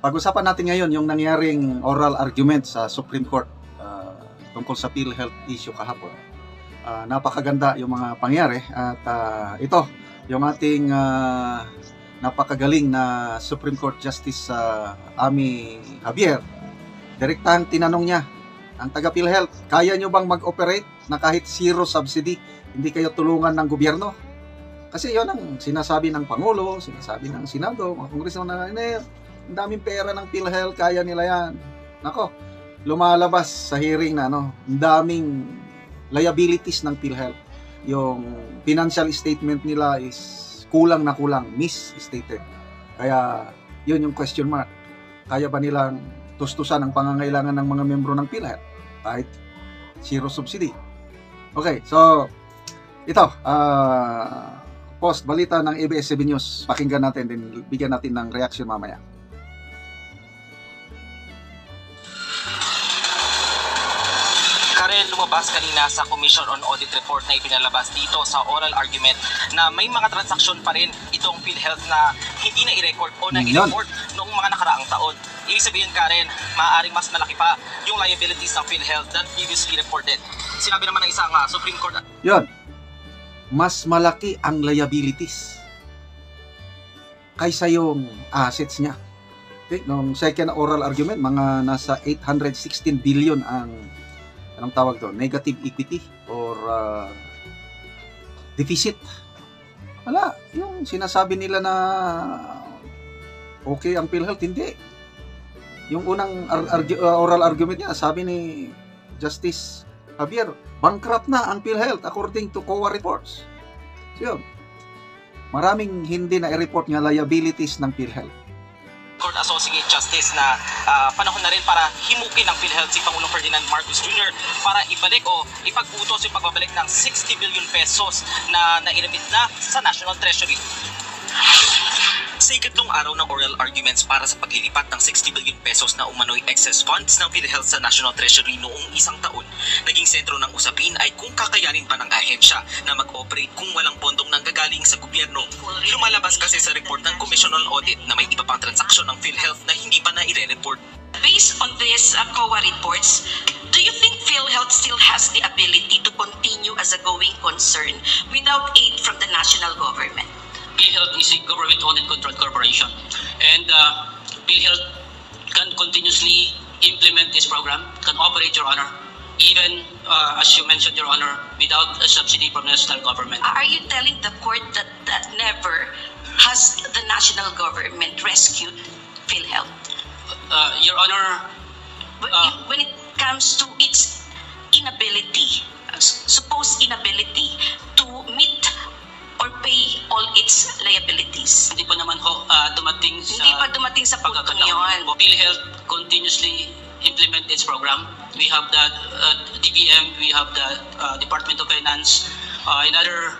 Pag-usapan natin ngayon yung nangyaring oral argument sa Supreme Court tungkol sa PhilHealth issue kahapon. Napakaganda yung mga pangyari at ito yung ating napakagaling na Supreme Court Justice Amy Javier. Direktang tinanong niya ang taga PhilHealth, kaya nyo bang mag-operate na kahit zero subsidy, hindi kayo tulungan ng gobyerno? Kasi yon ang sinasabi ng Pangulo, sinasabi ng Senado, mga Kongreso na ang daming pera ng PhilHealth, kaya nila yan. Nako, lumalabas sa hearing na ang daming liabilities ng PhilHealth. Yung financial statement nila is kulang na kulang, misstated. Kaya yun yung question mark. Kaya ba nilang tustusan ang pangangailangan ng mga membro ng PhilHealth kahit zero subsidy? Okay, so ito, post balita ng ABS-CBN News. Pakinggan natin, din bigyan natin ng reaction mamaya. Karen, lumabas kanina sa Commission on Audit Report na ipinalabas dito sa oral argument na may mga transaksyon pa rin itong PhilHealth na hindi na i-record o na i-report noong mga nakaraang taon. Ibig sabihin, Karen, maaaring mas malaki pa yung liabilities ng PhilHealth than previously reported. Sinabi naman ng isang Supreme Court. Yun, mas malaki ang liabilities kaysa yung assets niya. Okay, nung second oral argument, mga nasa 816 billion ang anong tawag doon? Negative equity or deficit. Wala. Yung sinasabi nila na okay ang PhilHealth, hindi. Yung unang oral argument niya, sabi ni Justice Javier, bankrupt na ang PhilHealth according to COA reports. So yun. Maraming hindi na i-report nga liabilities ng PhilHealth. Court Associate Justice na panahon na rin para himukin ng PhilHealth si Pangulong Ferdinand Marcos Jr. para ibalik o ipag-utos yung pagbabalik ng 60 billion pesos na nairemit na sa National Treasury. Sa ikatlong araw ng oral arguments para sa paglilipat ng 60 billion pesos na umano'y excess funds ng PhilHealth sa National Treasury noong isang taon, naging sentro ng usapin ay kung kakayanin pa ng ahensya na mag-operate kung walang pondong nanggagaling sa gobyerno. Lumalabas kasi sa report ng Commission on Audit na may iba pang transaksyon ng PhilHealth na hindi pa na i-report. Based on these COA reports, do you think PhilHealth still has the ability to continue as a going concern without aid from the national government? PhilHealth is a government-owned and controlled corporation, and PhilHealth can continuously implement this program, can operate, Your Honor, even, as you mentioned, Your Honor, without a subsidy from the national government. Are you telling the court that never has the national government rescued PhilHealth? Your Honor, when it comes to its inability, supposed inability to meet or pay all its liabilities. Hindi pa naman dumating sa... Hindi pa dumating sa puntong yun. PhilHealth continuously implement its program. We have the DBM, we have the Department of Finance, and other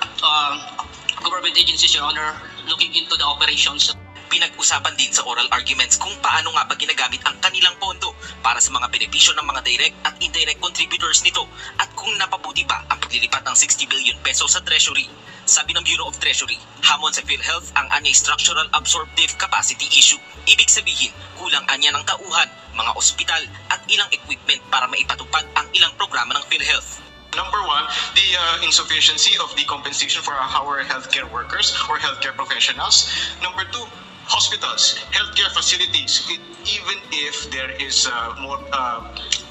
government agencies, Your Honor, looking into the operations. Pinag-usapan din sa oral arguments kung paano nga ba ginagamit ang kanilang pondo para sa mga benepisyo ng mga direct at indirect contributors nito at kung napabuti pa ang paglilipat ng 60 billion pesos sa Treasury. Sabi ng Bureau of Treasury, hamon sa PhilHealth ang anyay structural absorptive capacity issue. Ibig sabihin, kulang anya ng tauhan, mga ospital at ilang equipment para maipatupad ang ilang programa ng PhilHealth. Number one, the insufficiency of the compensation for our healthcare workers or healthcare professionals. Number two, hospitals, healthcare facilities, even if there is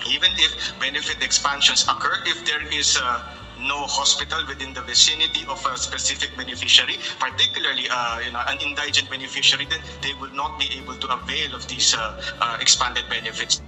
even if benefit expansions occur, if there is no hospital within the vicinity of a specific beneficiary, particularly an indigent beneficiary, then they will not be able to avail of these expanded benefits.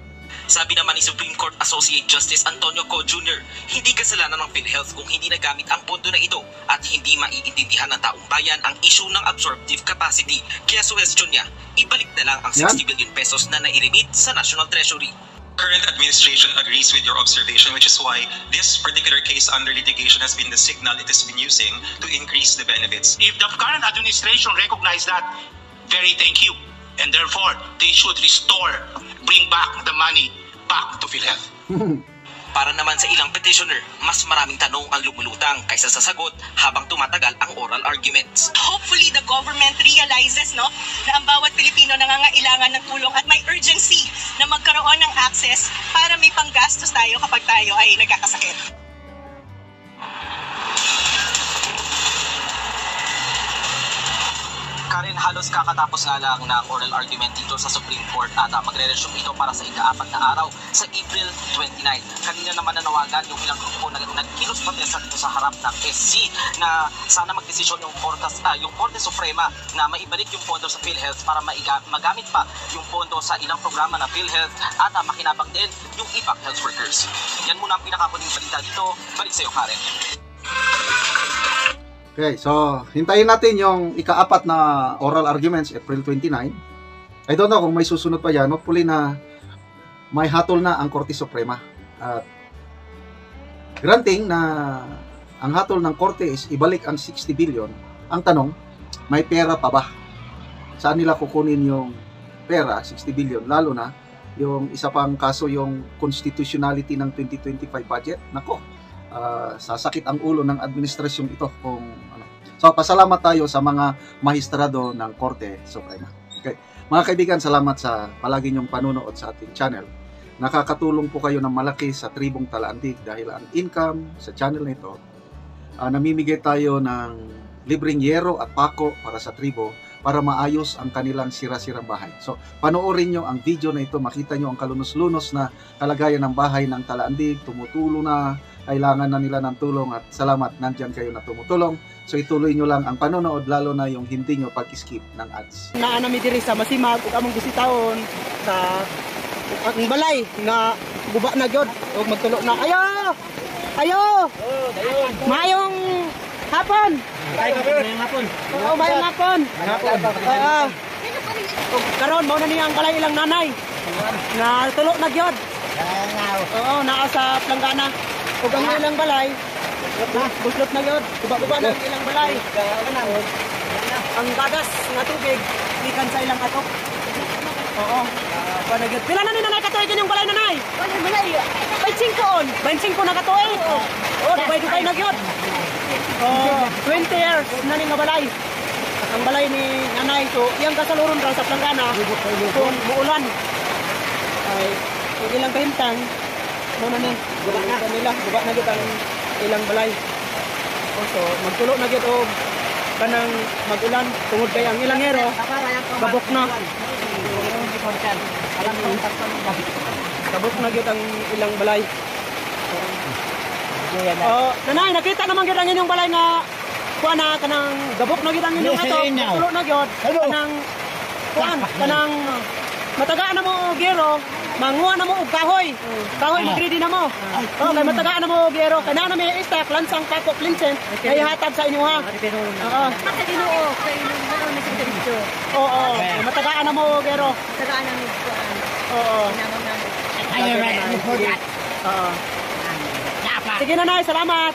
Sabi naman ni Supreme Court Associate Justice Antonio Co. Jr., hindi kasalanan ng PhilHealth kung hindi nagamit ang pondo na ito at hindi maiintindihan ng taong bayan ang issue ng absorptive capacity. Kaya suhestyon niya, ibalik na lang ang 60 billion pesos na nairemit sa National Treasury. Current administration agrees with your observation, which is why this particular case under litigation has been the signal it has been using to increase the benefits. If the current administration recognize that, very thank you. And therefore, they should bring back the money back to PhilHealth. Para naman sa ilang petitioner, mas maraming tanong ang lumulutang kaysa sa sagot habang tumatagal ang oral arguments. Hopefully the government realizes na ang bawat Pilipino nangangailangan ng tulong at may urgency na magkaroon ng access para may panggastos tayo kapag tayo ay nagkakasakit. Karen, halos kakatapos nga lang ng oral argument dito sa Supreme Court at magre-resume ito para sa ika-4 na araw sa April 29. Kanina naman nanawagan yung ilang grupo na nagkilos protesta dito sa harap ng SC na sana magdesisyon yung Korte Suprema na maibalik yung pondo sa PhilHealth para magamit pa yung pondo sa ilang programa ng PhilHealth at makinabang din yung impact health workers. Yan muna ang pinakakuning balita dito. Balik sa'yo, Karen. Okay, so hintayin natin yung ika-4 na oral arguments, April 29. I don't know kung may susunod pa yan. Hopefully na may hatol na ang Korte Suprema. At granting na ang hatol ng Korte is ibalik ang 60 billion. Ang tanong, may pera pa ba? Saan nila kukunin yung pera, 60 billion? Lalo na yung isa pang kaso, yung constitutionality ng 2025 budget. Nako, sasakit ang ulo ng administrasyon ito kung ano. So pasalamat tayo sa mga mahistrado ng Korte Suprema. Okay. Mga kaibigan, salamat sa palagi niyong panunood sa ating channel. Nakakatulong po kayo ng malaki sa Tribong Talaandig dahil ang income sa channel na ito, namimigay tayo ng libreng yero at pako para sa tribo para maayos ang kanilang sira-sirang bahay. So panoorin nyo ang video na ito, makita nyo ang kalunos-lunos na kalagayan ng bahay ng Talaandig, tumutulo na, kailangan na nila ng tulong at salamat nandyan kayo na tumutulong. So ituloy nyo lang ang panonood, lalo na yung hindi nyo pag-skip ng ads. Naanami diri sa Masimag ug among bisitahon sa ang balay nga guba na gyud ug magtulo na. Ayo! Mayong hapon. Mayong hapon. Oo, mayong hapon. Karon mao na niya ang balay ilang nanay. Na tulo na gyud. Oo, naa sa planggana. Ug ang ilang balay buslot na yun, guba-guba na ang ilang balay. Ang dagas nga tubig ikan sa ilang atok. Oo. Panagid. Pila na ni nanay katuig yung balay nanay? Wala balay. 25 on. 25 na katuig. Oh, dubay-dubay na gyud. 20 years na ni nga balay. Ang balay ni nanay, so iyang kasaluron ra sa planggana kung muulan. Ay ilang kahimtang mo na ni guba na kanila, guba na gyud ang ilang balay. So magtulo na gyud og kanang mag-ulan tungod kay ang ilang hero kabok na. Kabok na gyud ang ilang balay. Nanay, nakita naman gyud ang inyong balay nga kuan na kanang gabok na gyud ang inyong ato. Tulo na gyud kanang kuan kanang matagaan na mo og gero, manguha na mo og kahoy. Kahoy mag-ready na mo. Oh, kay matagaan na mo og gero, kana na may stock lansang papok linsen kay hatag sa inyo ha. Oo. Mataginoo kay ano na sa dito. Oo, matagaan na mo og gero. Matagaan na mo kuan. Oo. Ay, right. Oo. Sige na, nay, salamat.